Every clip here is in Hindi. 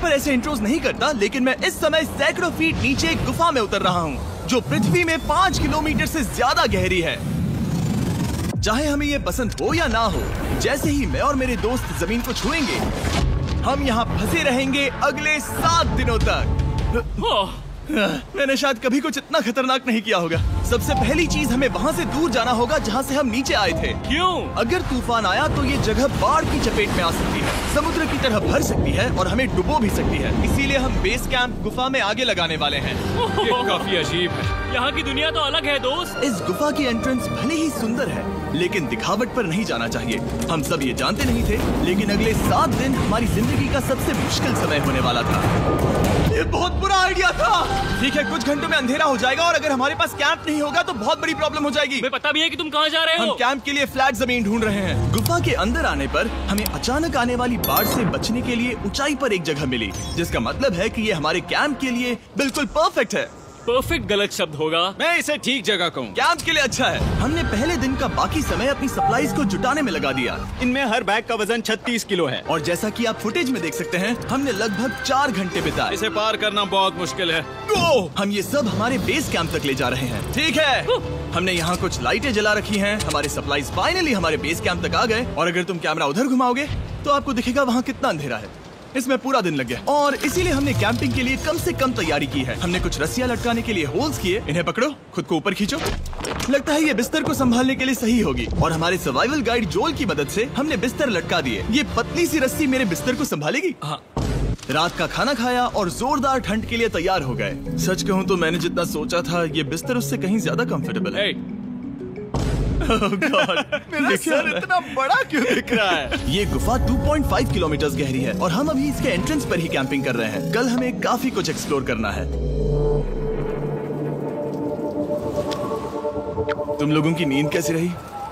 पर ऐसे इंट्रोज नहीं करता, लेकिन मैं इस समय सैकड़ों फीट नीचे एक गुफा में उतर रहा हूँ जो पृथ्वी में 5 किलोमीटर से ज्यादा गहरी है। चाहे हमें ये पसंद हो या ना हो, जैसे ही मैं और मेरे दोस्त जमीन को छुएंगे, हम यहाँ फंसे रहेंगे अगले 7 दिनों तक। मैंने शायद कभी कुछ इतना खतरनाक नहीं किया होगा। सबसे पहली चीज, हमें वहाँ से दूर जाना होगा जहाँ से हम नीचे आए थे। क्यों? अगर तूफान आया तो ये जगह बाढ़ की चपेट में आ सकती है, समुद्र की तरह भर सकती है और हमें डुबो भी सकती है। इसीलिए हम बेस कैंप गुफा में आगे लगाने वाले हैं। ये काफी अजीब है। यहाँ की दुनिया तो अलग है दोस्त। इस गुफा की एंट्रेंस भले ही सुंदर है, लेकिन दिखावट पर नहीं जाना चाहिए। हम सब ये जानते नहीं थे, लेकिन अगले 7 दिन हमारी जिंदगी का सबसे मुश्किल समय होने वाला था। ये बहुत बुरा आइडिया था। ठीक है, कुछ घंटों में अंधेरा हो जाएगा और अगर हमारे पास कैंप नहीं होगा तो बहुत बड़ी प्रॉब्लम हो जाएगी। हमें पता भी है कि तुम कहाँ जा रहे हो। हम कैंप के लिए फ्लैट जमीन ढूंढ रहे हैं। गुफा के अंदर आने पर हमें अचानक आने वाली बाढ़ से बचने के लिए ऊंचाई पर एक जगह मिली, जिसका मतलब है कि ये हमारे कैंप के लिए बिल्कुल परफेक्ट है। परफेक्ट गलत शब्द होगा। मैं इसे ठीक जगह कहूँ। कैंप के लिए अच्छा है। हमने पहले दिन का बाकी समय अपनी सप्लाईज को जुटाने में लगा दिया। इनमें हर बैग का वजन 36 किलो है और जैसा कि आप फुटेज में देख सकते हैं, हमने लगभग 4 घंटे बिताए। इसे पार करना बहुत मुश्किल है। हम ये सब हमारे बेस कैंप तक ले जा रहे हैं। ठीक है, हमने यहाँ कुछ लाइटें जला रखी हैं। हमारे सप्लाईज फाइनली हमारे बेस कैंप तक आ गए और अगर तुम कैमरा उधर घुमाओगे तो आपको दिखेगा वहाँ कितना अंधेरा है। इसमें पूरा दिन लग गया और इसीलिए हमने कैंपिंग के लिए कम से कम तैयारी की है। हमने कुछ रस्सियां लटकाने के लिए होल्स किए। इन्हें पकड़ो, खुद को ऊपर खींचो। लगता है ये बिस्तर को संभालने के लिए सही होगी और हमारे सर्वाइवल गाइड जोल की मदद से हमने बिस्तर लटका दिए। ये पतली सी रस्सी मेरे बिस्तर को संभालेगी। हाँ। रात का खाना खाया और जोरदार ठंड के लिए तैयार हो गए। सच कहूँ तो मैंने जितना सोचा था, ये बिस्तर उससे कहीं ज्यादा कंफर्टेबल है। Oh God, मेरा सर इतना बड़ा क्यों दिख रहा है? ये गुफा 2.5 किलोमीटर गहरी है और हम अभी इसके एंट्रेंस पर ही कैंपिंग कर रहे हैं। कल हमें काफी कुछ एक्सप्लोर करना है। तुम लोगों की नींद कैसी रही?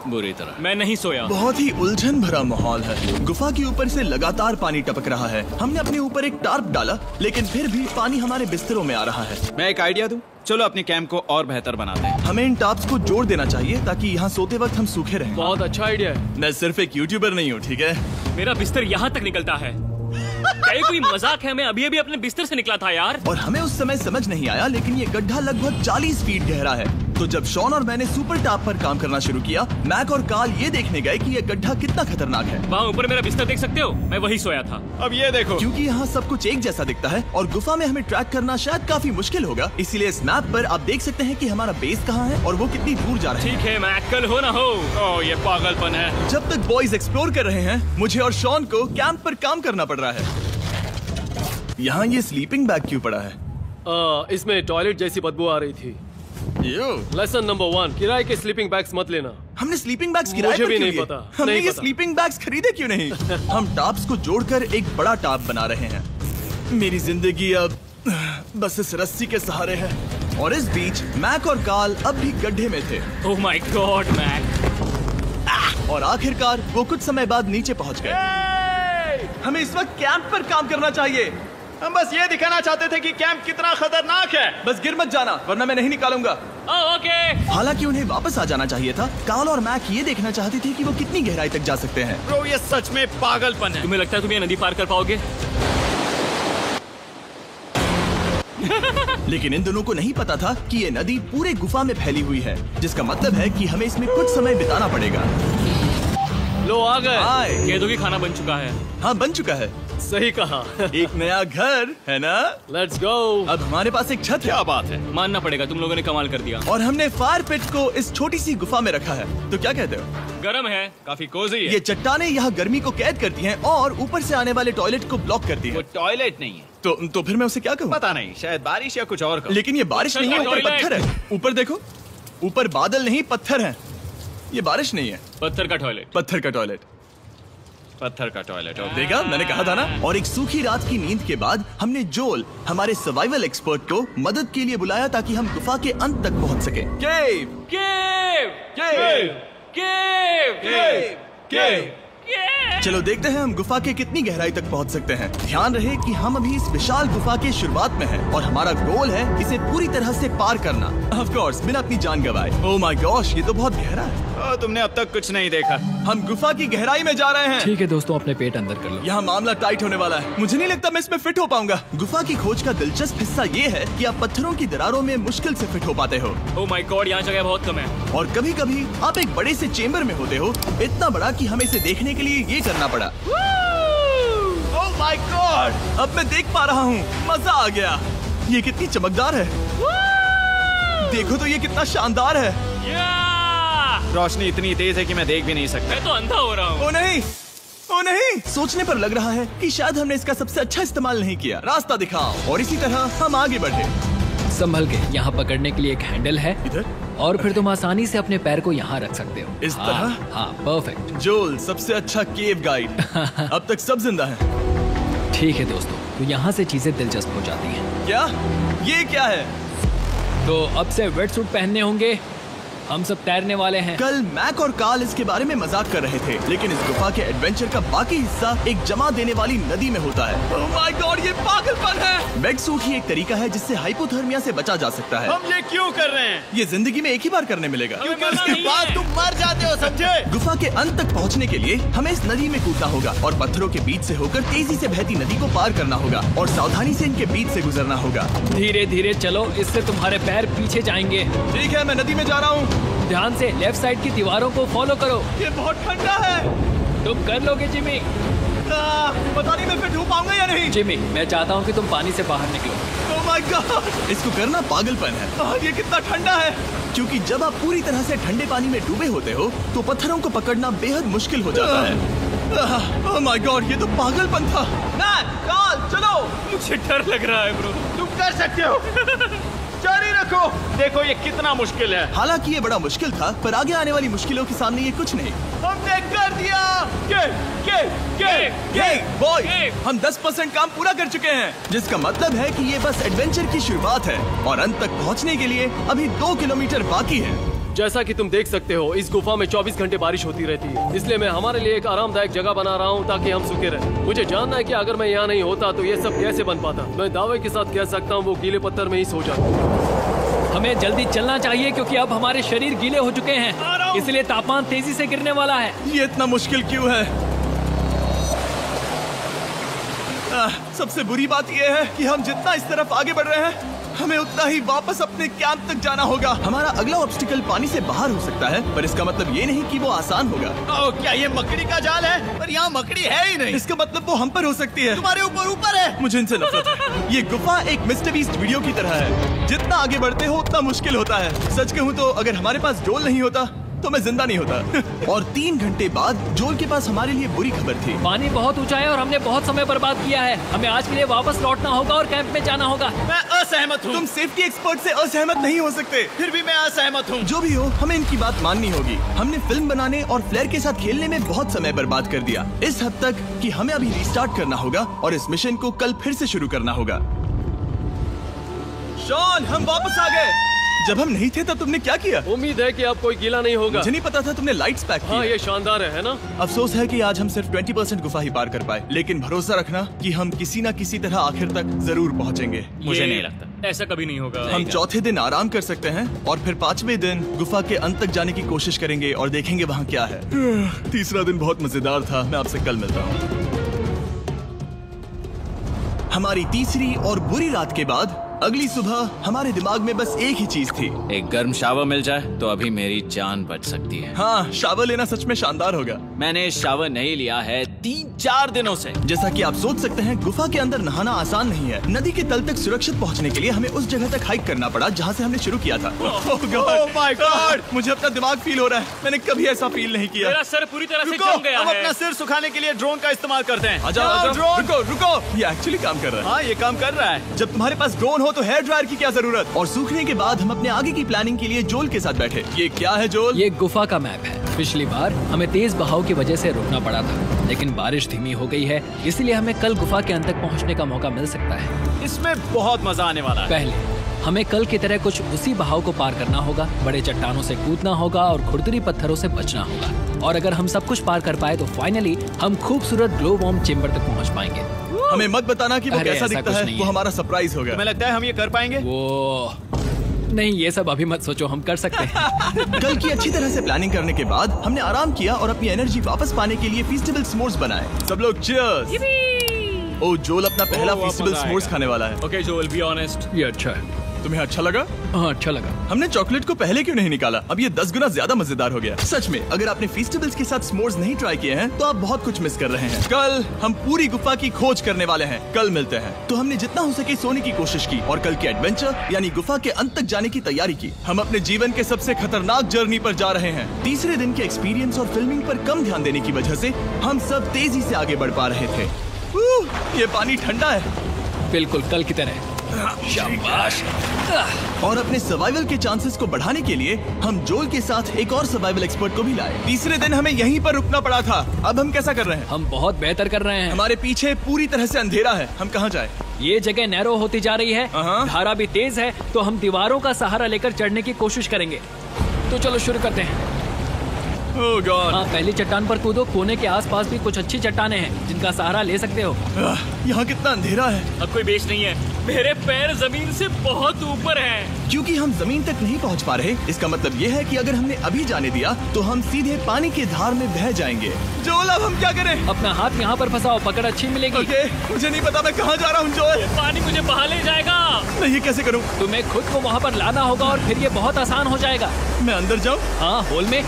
बुरी तरह। मैं नहीं सोया। बहुत ही उलझन भरा माहौल है। गुफा के ऊपर से लगातार पानी टपक रहा है। हमने अपने ऊपर एक टार्प डाला, लेकिन फिर भी पानी हमारे बिस्तरों में आ रहा है। मैं एक आइडिया दूं? चलो अपने कैंप को और बेहतर बनाते हैं। हमें इन टाप्स को जोड़ देना चाहिए ताकि यहाँ सोते वक्त हम सूखे रहें। बहुत अच्छा आइडिया है। मैं सिर्फ एक यूट्यूबर नहीं हूँ, ठीक है? मेरा बिस्तर यहाँ तक निकलता है। क्या कोई मजाक है? मैं अभी अभी अपने बिस्तर से निकला था यार। और हमें उस समय समझ नहीं आया, लेकिन ये गड्ढा लगभग 40 फीट गहरा है। तो जब शॉन और मैंने सुपर टाप पर काम करना शुरू किया, मैक और कार्ल ये देखने गए कि ये गड्ढा कितना खतरनाक है। वहाँ ऊपर मेरा बिस्तर देख सकते हो? मैं वही सोया था। अब ये देखो, क्योंकि यहाँ सब कुछ एक जैसा दिखता है और गुफा में हमें ट्रैक करना शायद काफी मुश्किल होगा, इसीलिए इस मैप पर आप देख सकते हैं कि हमारा बेस कहाँ है और वो कितनी दूर जा रहा है। ठीक है मैक, कल हो ना हो। ओह, ये पागलपन है। जब तक बॉयज एक्सप्लोर कर रहे हैं, मुझे और शॉन को कैंप पर काम करना पड़ रहा है। यहाँ ये स्लीपिंग बैग क्यों पड़ा है? इसमें टॉयलेट जैसी बदबू आ रही थी। लेसन नंबर 1, किराए के स्लीपिंग बैग्स मत लेना। हमने स्लीपिंग बैग्स किराए मुझे पर भी क्यों नहीं लिए? पता। हमने नहीं ये पता। स्लीपिंग बैग्स खरीदे क्यों नहीं? हम टाप्स को जोड़कर एक बड़ा टाप बना रहे हैं। मेरी जिंदगी अब बस इस रस्सी के सहारे है। और इस बीच मैक और कार्ल अब भी गड्ढे में थे। ओह माय गॉड मैक। और आखिरकार वो कुछ समय बाद नीचे पहुंच गए। हमें इस वक्त कैंप पर काम करना चाहिए। हम बस ये दिखाना चाहते थे कि कैंप कितना खतरनाक है। बस गिर मत जाना, वरना मैं नहीं निकालूंगा। ओके। हालांकि उन्हें वापस आ जाना चाहिए था। कार्ल और मैक ये देखना चाहते थे कि वो कितनी गहराई तक जा सकते हैं। ब्रो, ये सच में पागलपन है। तुम्हें लगता है तुम ये नदी पार कर पाओगे? लेकिन इन दोनों को नहीं पता था कि ये नदी पूरे गुफा में फैली हुई है, जिसका मतलब है कि हमें इसमें कुछ समय बिताना पड़ेगा। लो आ गए। कह दो कि खाना बन चुका है। हाँ, बन चुका है। सही कहा। एक नया घर है ना? Let's go. अब हमारे पास एक छत है। क्या बात है। मानना पड़ेगा, तुम लोगों ने कमाल कर दिया। और हमने फायर पिट को इस छोटी सी गुफा में रखा है। तो क्या कहते हो? गर्म है, काफी कोजी है। ये चट्टानें यहाँ गर्मी को कैद करती हैं और ऊपर से आने वाले टॉयलेट को ब्लॉक करती वो हैं। टॉयलेट नहीं है। तो फिर मैं उसे क्या कहूँ? पता नहीं, शायद बारिश या कुछ और कहूं। लेकिन ये बारिश नहीं है, ऊपर टॉयलेट। पत्थर है। ऊपर देखो, ऊपर बादल नहीं पत्थर है। ये बारिश नहीं है, पत्थर का टॉयलेट। पत्थर का टॉयलेट। पत्थर का टॉयलेट। देखा, मैंने कहा था ना। और एक सूखी रात की नींद के बाद हमने जोल, हमारे सर्वाइवल एक्सपर्ट को मदद के लिए बुलाया ताकि हम गुफा के अंत तक पहुंच सके। केव, केव, केव, केव, केव, केव। केव। चलो देखते हैं हम गुफा के कितनी गहराई तक पहुंच सकते हैं। ध्यान रहे कि हम अभी इस विशाल गुफा के शुरुआत में हैं और हमारा गोल है इसे पूरी तरह से पार करना। ऑफ कोर्स, बिना अपनी जान गंवाए। ओह माय गॉश, ये तो बहुत गहरा है। तुमने अब तक कुछ नहीं देखा। हम गुफा की गहराई में जा रहे हैं। ठीक है दोस्तों, अपने पेट अंदर कर लो। यहाँ मामला टाइट होने वाला है। मुझे नहीं लगता मैं इसमें फिट हो पाऊंगा। गुफा की खोज का दिलचस्प हिस्सा ये है कि आप पत्थरों की दरारों में मुश्किल से फिट हो पाते हो। ओह माय गॉड, यहाँ जगह बहुत कम है। और कभी कभी आप एक बड़े से चेम्बर में होते हो, इतना बड़ा कि हमें इसे देखने के लिए ये करना पड़ा। ओह माय गॉड, अब मैं देख पा रहा हूँ, मजा आ गया। ये कितनी चमकदार है, देखो तो ये कितना शानदार है। रोशनी इतनी तेज है कि मैं देख भी नहीं सकता। मैं तो अंधा हो रहा हूँ। ओ नहीं, ओ नहीं, सोचने पर लग रहा है कि शायद हमने इसका सबसे अच्छा इस्तेमाल नहीं किया। रास्ता दिखाओ। और इसी तरह हम आगे बढ़े। संभल के, यहाँ पकड़ने के लिए एक हैंडल है इधर? और फिर तुम आसानी से अपने पैर को यहाँ रख सकते हो। इस तरह? हाँ, परफेक्ट। जोल, सबसे अच्छा केव गाइड। अब तक सब जिंदा हैं। ठीक है दोस्तों, तो यहाँ से चीजें दिलचस्प हो जाती हैं। क्या? ये क्या है? तो अब से वेट सूट पहनने होंगे, हम सब तैरने वाले हैं। कल मैक और कार्ल इसके बारे में मजाक कर रहे थे, लेकिन इस गुफा के एडवेंचर का बाकी हिस्सा एक जमा देने वाली नदी में होता है। ओह माय गॉड, ये पागलपन है। वेट सूट ही एक तरीका है जिससे हाइपोथर्मिया से बचा जा सकता है। हम ये क्यों कर रहे हैं? ये जिंदगी में एक ही बार करने मिलेगा। क्योंकि उसके बाद तुम मर जाते हो, समझे? गुफा के अंत तक पहुंचने के लिए हमें इस नदी में कूदना होगा और पत्थरों के बीच से होकर तेजी से बहती नदी को पार करना होगा और सावधानी से इनके बीच से गुजरना होगा। धीरे धीरे चलो, इससे तुम्हारे पैर पीछे जाएंगे। ठीक है, मैं नदी में जा रहा हूँ। ध्यान से लेफ्ट साइड की दीवारों को फॉलो करो। ये बहुत ठंडा है। तुम कर लोगे जिमी। पता नहीं मैं फिट हो पाऊंगा या नहीं। जिमी, मैं चाहता हूँ कि तुम पानी से बाहर निकलो। ओह माय गॉड, इसको करना पागलपन है। ये कितना ठंडा है। क्योंकि जब आप पूरी तरह से ठंडे पानी में डूबे होते हो तो पत्थरों को पकड़ना बेहद मुश्किल हो जाता है। ओह माय गॉड, ये तो पागलपन था। कार्ल, चलो। मुझे डर लग रहा है ब्रो। तुम कर सकते हो। जारी रखो। देखो ये कितना मुश्किल है। हालांकि ये बड़ा मुश्किल था, पर आगे आने वाली मुश्किलों के सामने ये कुछ नहीं। हमने कर दिया। बॉय, हम 10% काम पूरा कर चुके हैं, जिसका मतलब है कि ये बस एडवेंचर की शुरुआत है और अंत तक पहुंचने के लिए अभी 2 किलोमीटर बाकी है। जैसा कि तुम देख सकते हो, इस गुफा में 24 घंटे बारिश होती रहती है, इसलिए मैं हमारे लिए एक आरामदायक जगह बना रहा हूँ ताकि हम सूखे रहें। मुझे जानना है कि अगर मैं यहाँ नहीं होता तो ये सब कैसे बन पाता। मैं दावे के साथ कह सकता हूँ वो गीले पत्थर में ही सो जाता। हमें जल्दी चलना चाहिए क्योंकि अब हमारे शरीर गीले हो चुके हैं, इसलिए तापमान तेजी से गिरने वाला है। ये इतना मुश्किल क्यों है? सबसे बुरी बात यह है कि हम जितना इस तरफ आगे बढ़ रहे हैं, हमें उतना ही वापस अपने कैंप तक जाना होगा। हमारा अगला ऑब्स्टिकल पानी से बाहर हो सकता है, पर इसका मतलब ये नहीं कि वो आसान होगा। ओह, क्या ये मकड़ी का जाल है? पर यहाँ मकड़ी है ही नहीं। इसका मतलब वो हम पर हो सकती है। तुम्हारे ऊपर है। मुझे इनसे नफरत है। ये गुफा एक मिस्टर बीस्ट वीडियो की तरह है, जितना आगे बढ़ते हो उतना मुश्किल होता है। सच कहूँ तो अगर हमारे पास जोल नहीं होता तो मैं जिंदा नहीं होता। और 3 घंटे बाद जोल के पास हमारे लिए बुरी खबर थी। पानी बहुत ऊंचा है और हमने बहुत समय बर्बाद किया है। हमें आज के लिए वापस लौटना होगा और कैंप में जाना होगा। मैं असहमत हूँ। तुम सेफ्टी एक्सपर्ट से असहमत नहीं हो सकते। फिर भी मैं असहमत हूँ। जो भी हो, हमें इनकी बात माननी होगी। हमने फिल्म बनाने और फ्लेयर के साथ खेलने में बहुत समय बर्बाद कर दिया, इस हद तक कि हमें अभी रिस्टार्ट करना होगा और इस मिशन को कल फिर से शुरू करना होगा। शॉन, हम वापस आ गए। जब हम नहीं थे तब तुमने क्या किया? उम्मीद है कि अब कोई गीला नहीं होगा। मुझे नहीं पता था तुमने लाइट्स पैक की। हाँ, ये शानदार है ना? अफसोस है कि आज हम सिर्फ 20% गुफा ही पार कर पाए, लेकिन भरोसा रखना कि हम किसी न किसी तरह आखिर तक जरूर पहुंचेंगे। मुझे नहीं लगता ऐसा कभी नहीं होगा। हम चौथे दिन आराम कर सकते हैं और फिर 5वें दिन गुफा के अंत तक जाने की कोशिश करेंगे और देखेंगे वहाँ क्या है। तीसरा दिन बहुत मजेदार था। मैं आपसे कल मिलता हूँ। हमारी तीसरी और बुरी रात के बाद अगली सुबह हमारे दिमाग में बस एक ही चीज थी। एक गर्म शावर मिल जाए तो अभी मेरी जान बच सकती है। हाँ, शावर लेना सच में शानदार होगा। मैंने शावर नहीं लिया है 3-4 दिनों से। जैसा कि आप सोच सकते हैं, गुफा के अंदर नहाना आसान नहीं है। नदी के तल तक सुरक्षित पहुंचने के लिए हमें उस जगह तक हाइक करना पड़ा जहां से हमने शुरू किया था। ओह माय गॉड, मुझे अपना दिमाग फील हो रहा है। मैंने कभी ऐसा फील नहीं किया। मेरा सर पूरी तरह से रुको, जम गया हम है। अपना सिर सुखाने के लिए ड्रोन का इस्तेमाल करते हैं। आजाओ, ड्रोन। रुको। ये एक्चुअली काम कर रहा है। हाँ, ये काम कर रहा है। जब तुम्हारे पास ड्रोन हो तो हेयर ड्रायर की क्या जरूरत। और सूखने के बाद हम अपने आगे की प्लानिंग के लिए जोल के साथ बैठे। ये क्या है जोल? ये गुफा का मैप है। पिछली बार हमें तेज बहाव की वजह से रुकना पड़ा था, लेकिन बारिश धीमी हो गई है, इसलिए हमें कल गुफा के अंत तक पहुंचने का मौका मिल सकता है। इसमें बहुत मजा आने वाला है। पहले हमें कल की तरह कुछ उसी बहाव को पार करना होगा, बड़े चट्टानों से कूदना होगा और खुरदरी पत्थरों से बचना होगा। और अगर हम सब कुछ पार कर पाए तो फाइनली हम खूबसूरत ग्लो वार्म चेम्बर तक पहुंच पाएंगे। हमें मत बताना कि वो अरे, कैसा ऐसा दिखता कुछ है। नहीं वो है। हमारा सरप्राइज होगा। तुम्हें लगता है हम ये कर पाएंगे? वो नहीं, ये सब अभी मत सोचो, हम कर सकते हैं। कल की अच्छी तरह से प्लानिंग करने के बाद हमने आराम किया और अपनी एनर्जी वापस पाने के लिए फीस्टेबल स्मोर्स बनाए। सब लोग चीयर्स। ओ, जोल अपना पहला बहुत फीस्टेबल मजा स्मोर्स आएगा। खाने वाला है। Okay Joel, be honest. ये अच्छा है। तुम्हें अच्छा लगा? हाँ, अच्छा लगा। हमने चॉकलेट को पहले क्यों नहीं निकाला? अब ये 10 गुना ज्यादा मजेदार हो गया। सच में, अगर आपने फीस्टेबल्स के साथ स्मोर्स नहीं ट्राई किए हैं तो आप बहुत कुछ मिस कर रहे हैं। कल हम पूरी गुफा की खोज करने वाले हैं। कल मिलते हैं। तो हमने जितना हो सके सोने की कोशिश की और कल के एडवेंचर यानी गुफा के अंत तक जाने की तैयारी की। हम अपने जीवन के सबसे खतरनाक जर्नी पर जा रहे हैं। तीसरे दिन के एक्सपीरियंस और फिल्मिंग पर कम ध्यान देने की वजह से हम सब तेजी से आगे बढ़ पा रहे थे। ये पानी ठंडा है, बिल्कुल कल की तरह। शाबाश। और अपने सर्वाइवल के चांसेस को बढ़ाने के लिए हम जोल के साथ एक और सर्वाइवल एक्सपर्ट को भी लाए। तीसरे दिन हमें यहीं पर रुकना पड़ा था। अब हम कैसा कर रहे हैं? हम बहुत बेहतर कर रहे हैं। हमारे पीछे पूरी तरह से अंधेरा है। हम कहाँ जाए? ये जगह नैरो होती जा रही है, हाँ। धारा भी तेज है, तो हम दीवारों का सहारा लेकर चढ़ने की कोशिश करेंगे। तो चलो शुरू करते हैं। ओह गॉड। हाँ, पहली चट्टान पर कूदो। कोने के आसपास भी कुछ अच्छी चट्टानें हैं जिनका सहारा ले सकते हो। यहाँ कितना अंधेरा है। अब कोई बेस नहीं है। मेरे पैर जमीन से बहुत ऊपर हैं। क्योंकि हम जमीन तक नहीं पहुँच पा रहे, इसका मतलब ये है कि अगर हमने अभी जाने दिया तो हम सीधे पानी की धार में बह जाएंगे। जोल, अब हम क्या करें? अपना हाथ यहाँ पर फंसाओ, पकड़ अच्छी मिलेगी। ओके, मुझे नहीं पता मैं कहाँ जा रहा हूँ जोल। पानी मुझे बहा ले जाएगा। मैं ये कैसे करूँ? तुम्हें खुद को वहाँ पर लाना होगा और फिर ये बहुत आसान हो जाएगा। मैं अंदर जाऊँ? हाँ, होल में।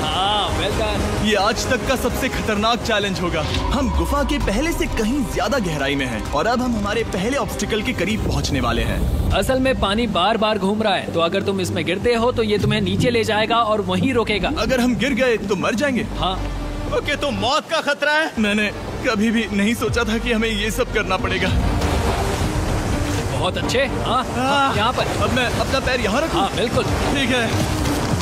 हाँ, वेल डन। ये आज तक का सबसे खतरनाक चैलेंज होगा। हम गुफा के पहले से कहीं ज्यादा गहराई में हैं और अब हम हमारे पहले ऑब्स्टिकल के करीब पहुंचने वाले हैं। असल में पानी बार बार घूम रहा है, तो अगर तुम इसमें गिरते हो तो ये तुम्हें नीचे ले जाएगा और वहीं रोकेगा। अगर हम गिर गए तो मर जाएंगे। हाँ, ओके, तो मौत का खतरा है। मैंने कभी भी नहीं सोचा था कि हमें ये सब करना पड़ेगा। बहुत अच्छे। हाँ, यहाँ पर। अब मैं अपना पैर यहाँ रखूं? हाँ, बिल्कुल। ठीक है।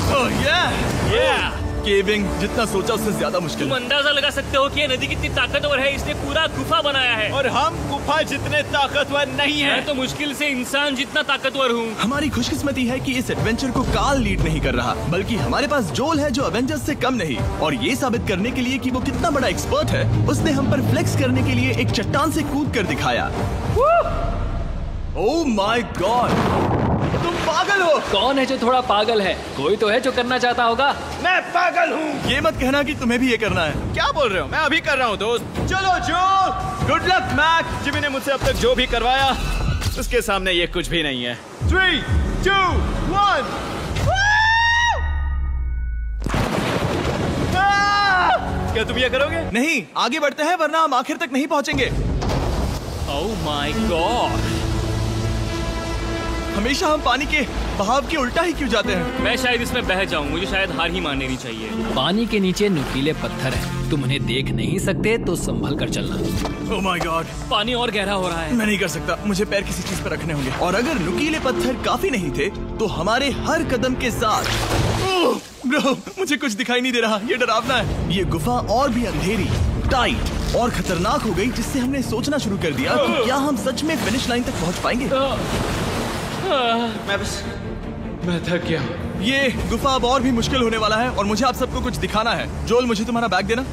ओह yeah! केविंग जितना सोचा उससे ज्यादा मुश्किल तुम है। अंदाजा लगा सकते हो कि ये नदी कितनी ताकतवर है। इसने पूरा गुफा बनाया है। और हम गुफा जितने ताकतवर नहीं है। मैं तो मुश्किल से इंसान जितना ताकतवर हूँ। हमारी खुशकिस्मती है कि इस एडवेंचर को काल लीड नहीं कर रहा, बल्कि हमारे पास जोल है जो अवेंजर्स से कम नहीं। और ये साबित करने के लिए कि वो कितना बड़ा एक्सपर्ट है, उसने हम पर फ्लेक्स करने के लिए एक चट्टान से कूद कर दिखाया। ओह माय गॉड, तुम पागल हो। कौन है जो थोड़ा पागल है? कोई तो है जो करना चाहता होगा। मैं पागल हूँ। ये मत कहना कि तुम्हें भी ये करना है। क्या बोल रहे हो? मैं अभी कर रहा हूँ दोस्त। चलो जो, गुड लक मैक। जिमी ने मुझसे अब तक जो भी करवाया उसके सामने ये कुछ भी नहीं है। 3, 2, 1। क्या तुम ये करोगे? नहीं, आगे बढ़ते हैं वरना हम आखिर तक नहीं पहुंचेंगे। ओह माय गॉड, हमेशा हम पानी के बहाव के उल्टा ही क्यों जाते हैं? मैं शायद इसमें बह जाऊं। मुझे शायद हार ही मान लेनी चाहिए। पानी के नीचे नुकीले पत्थर हैं। तुम उन्हें देख नहीं सकते तो संभल कर चलना। ओह माय गॉड, पानी और गहरा हो रहा है। मैं नहीं कर सकता। मुझे पैर किसी चीज पर रखने होंगे। और अगर नुकीले पत्थर काफी नहीं थे तो हमारे हर कदम के साथ ब्रो, मुझे कुछ दिखाई नहीं दे रहा। ये डरावना है। ये गुफा और भी अंधेरी, टाइट और खतरनाक हो गई, जिससे हमने सोचना शुरू कर दिया कि क्या हम सच में फिनिश लाइन तक पहुंच पाएंगे। मैं थक गया। ये गुफा अब और भी मुश्किल होने वाला है और मुझे आप सबको कुछ दिखाना है। जोल, मुझे तुम्हारा बैग देना।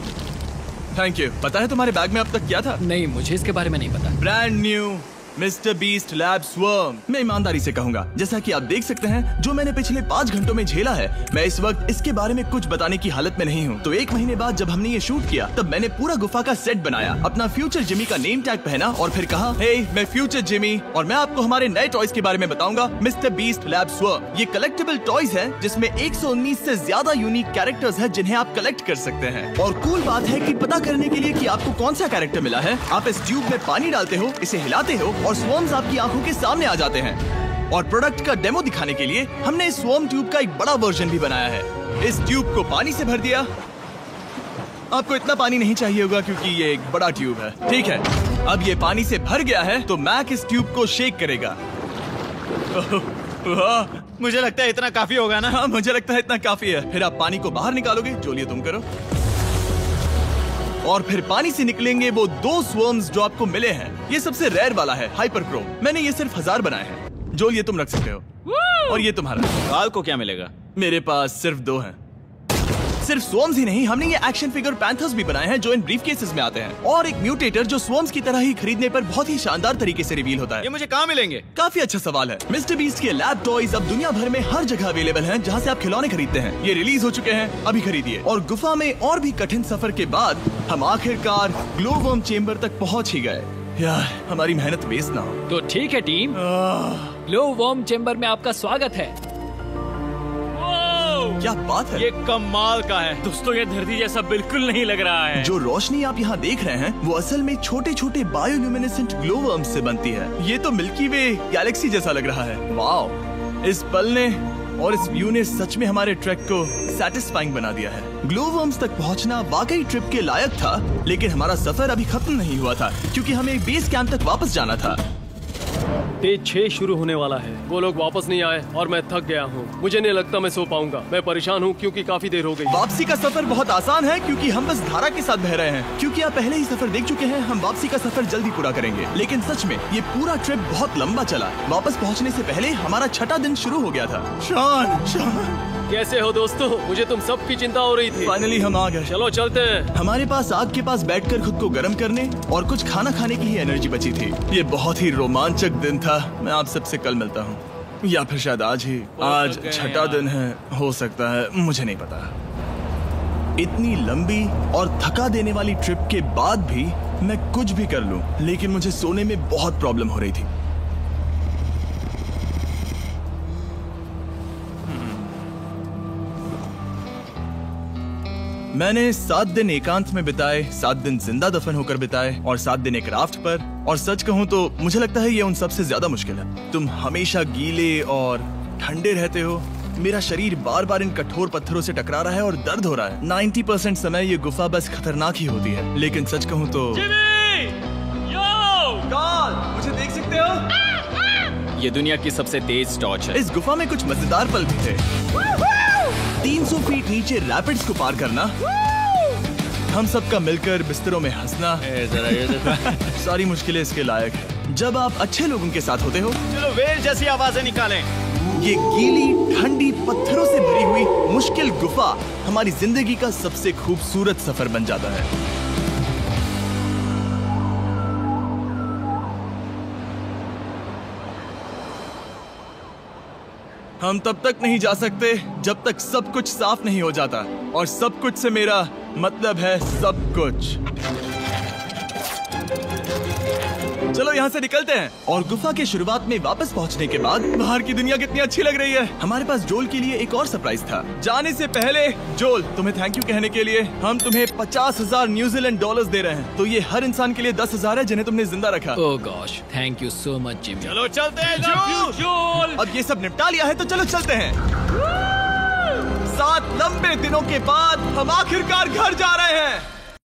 Thank you. पता है तुम्हारे बैग में अब तक क्या था? नहीं, मुझे इसके बारे में नहीं पता। Brand new mister beast lab swarm. मैं ईमानदारी से कहूंगा, जैसा कि आप देख सकते हैं, जो मैंने पिछले 5 घंटों में झेला है, मैं इस वक्त इसके बारे में कुछ बताने की हालत में नहीं हूँ। तो 1 महीने बाद जब हमने ये शूट किया, तब मैंने पूरा गुफा का सेट बनाया, अपना फ्यूचर जिमी का नेम टैग पहना और फिर कहा, हे मैं फ्यूचर जिमी और मैं आपको हमारे नए टॉयज के बारे में बताऊंगा, मिस्टर बीस्ट लैब स्वर्म। ये कलेक्टेबल टॉयज है जिसमें 119 से ज्यादा यूनिक कैरेक्टर्स है जिन्हें आप कलेक्ट कर सकते हैं। और कूल बात है कि पता करने के लिए कि आपको कौन सा कैरेक्टर मिला है, आप इस ट्यूब में पानी डालते हो, इसे हिलाते हो और स्वर्म्स आपकी आंखों के सामने आ जाते हैं। और प्रोडक्ट का डेमो दिखाने के लिए हमने इस स्वर्म ट्यूब का एक बड़ा वर्जन भी बनाया है। इस ट्यूब को पानी से भर दिया। आपको इतना पानी नहीं चाहिए होगा क्योंकि ये एक बड़ा ट्यूब है। ठीक है, अब ये पानी से भर गया है तो मैक इस ट्यूब को शेक करेगा। मुझे लगता है इतना काफी होगा ना? हाँ, मुझे लगता है इतना काफी है। फिर आप पानी को बाहर निकालोगे। जोलिए तुम करो। और फिर पानी से निकलेंगे वो 2 स्वर्म्स जो आपको मिले हैं। ये सबसे रेयर वाला है, हाइपरक्रोम। मैंने ये सिर्फ 1000 बनाए हैं। जोल, ये तुम रख सकते हो। और ये तुम्हारा। काल को क्या मिलेगा? मेरे पास सिर्फ 2 हैं। सिर्फ स्वॉर्म्स ही नहीं, हमने ये एक्शन फिगर पैंथर्स भी बनाए हैं जो इन ब्रीफ केसेस में आते हैं, और एक म्यूटेटर जो स्वॉर्म्स की तरह ही खरीदने पर बहुत ही शानदार तरीके से रिवील होता है। ये मुझे कहाँ मिलेंगे? काफी अच्छा सवाल है। मिस्टर बीस्ट के लैब टॉयज अब दुनिया भर में हर जगह अवेलेबल हैं जहां से आप खिलौने खरीदते हैं। ये रिलीज हो चुके हैं, अभी खरीदिए। और गुफा में और भी कठिन सफर के बाद हम आखिरकार ग्लो वर्म चेम्बर तक पहुंच ही गए। यार, हमारी मेहनत वेस्ट ना हो। तो ठीक है टीम, ग्लो वर्म चेम्बर में आपका स्वागत है। क्या बात है, ये कमाल का है। दोस्तों ये धरती जैसा बिल्कुल नहीं लग रहा है। जो रोशनी आप यहाँ देख रहे हैं वो असल में छोटे छोटे बायोल्यूमिनेसेंट ग्लो वर्म्स से बनती है। ये तो मिल्की वे गैलेक्सी जैसा लग रहा है। वाओ, इस पल ने और इस व्यू ने सच में हमारे ट्रैक को सैटिस्फाइंग बना दिया है। ग्लो वर्म्स तक पहुंचना वाकई ट्रिप के लायक था, लेकिन हमारा सफर अभी खत्म नहीं हुआ था क्योंकि हमें बेस कैंप तक वापस जाना था। डे 6 शुरू होने वाला है। वो लोग वापस नहीं आए और मैं थक गया हूँ। मुझे नहीं लगता मैं सो पाऊंगा। मैं परेशान हूँ क्योंकि काफी देर हो गई। वापसी का सफर बहुत आसान है क्योंकि हम बस धारा के साथ बह रहे हैं। क्योंकि आप पहले ही सफर देख चुके हैं, हम वापसी का सफर जल्दी पूरा करेंगे। लेकिन सच में ये पूरा ट्रिप बहुत लंबा चला। वापस पहुँचने से पहले हमारा 6वां दिन शुरू हो गया था। शान, कैसे हो दोस्तों? मुझे तुम सब की चिंता हो रही थी। फाइनली हम आ गए। चलो चलते हैं। हमारे पास आग के पास बैठकर खुद को गर्म करने और कुछ खाना खाने की ही एनर्जी बची थी। ये बहुत ही रोमांचक दिन था। मैं आप सबसे कल मिलता हूँ, या फिर शायद आज ही। आज 6वां दिन है, हो सकता है, मुझे नहीं पता। इतनी लंबी और थका देने वाली ट्रिप के बाद भी मैं कुछ भी कर लूं, लेकिन मुझे सोने में बहुत प्रॉब्लम हो रही थी। मैंने 7 दिन एकांत में बिताए, 7 दिन जिंदा दफन होकर बिताए और 7 दिन एक राफ्ट पर। और सच कहूँ तो मुझे लगता है ये उन सबसे ज्यादा मुश्किल है। तुम हमेशा गीले और ठंडे रहते हो। मेरा शरीर बार बार इन कठोर पत्थरों से टकरा रहा है और दर्द हो रहा है। 90% समय ये गुफा बस खतरनाक ही होती है। लेकिन सच कहूँ तो मुझे देख सकते हो? ये दुनिया की सबसे तेज टॉर्च है। इस गुफा में कुछ मजेदार पल भी थे। 300 फीट नीचे रैपिड्स को पार करना, हम सबका मिलकर बिस्तरों में हंसना, सारी मुश्किलें इसके लायक है जब आप अच्छे लोगों के साथ होते हो। चलो वेल जैसी आवाजें निकालें। ये गीली ठंडी पत्थरों से भरी हुई मुश्किल गुफा हमारी जिंदगी का सबसे खूबसूरत सफर बन जाता है। हम तब तक नहीं जा सकते जब तक सब कुछ साफ नहीं हो जाता, और सब कुछ से मेरा मतलब है सब कुछ। चलो यहाँ से निकलते हैं। और गुफा के शुरुआत में वापस पहुँचने के बाद बाहर की दुनिया कितनी अच्छी लग रही है। हमारे पास जोल के लिए एक और सरप्राइज था। जाने से पहले जोल, तुम्हें थैंक यू कहने के लिए हम तुम्हें 50,000 न्यूजीलैंड डॉलर्स दे रहे हैं। तो ये हर इंसान के लिए 10,000 है जिन्हें तुमने जिंदा रखा। Oh gosh, thank you so much Jimmy. चलो चलते हैं जोल। अब ये सब निपटा लिया है तो चलो चलते हैं। 7 लंबे दिनों के बाद हम आखिरकार घर जा रहे हैं।